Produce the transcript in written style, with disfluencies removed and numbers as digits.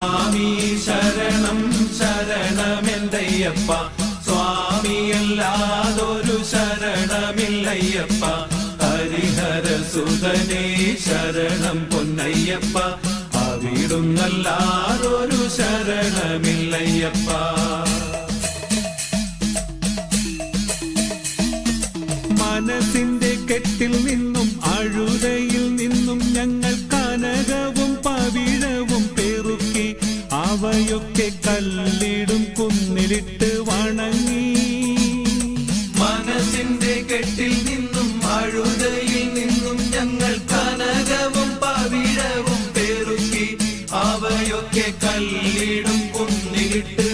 സ്വാമി ശരണം ശരണമെന്തയ്യപ്പ, സ്വാമിയല്ലാതൊരു ശരണമില്ലയ്യപ്പ. ഹരിഹരസുതനേ ശരണം പൊന്നയ്യപ്പ, അവിടുന്നല്ലാതൊരു ശരണമില്ലയ്യപ്പ. മനസ്സിന്റെ കെട്ടിൽ നിന്നും അഴുതയിൽ നിന്നും ഞങ്ങൾ കനകവും പവിഴവും പെറുക്കി അവയൊക്കെ കല്ലിടും കുന്നിലിട്ട് വണങ്ങി. മനസ്സിന്റെ കെട്ടിൽ നിന്നും അഴുതയിൽ നിന്നും ഞങ്ങൾ കനകവും പവിഴവും പെറുക്കി അവയൊക്കെ കല്ലിടും കുന്നിലിട്ട്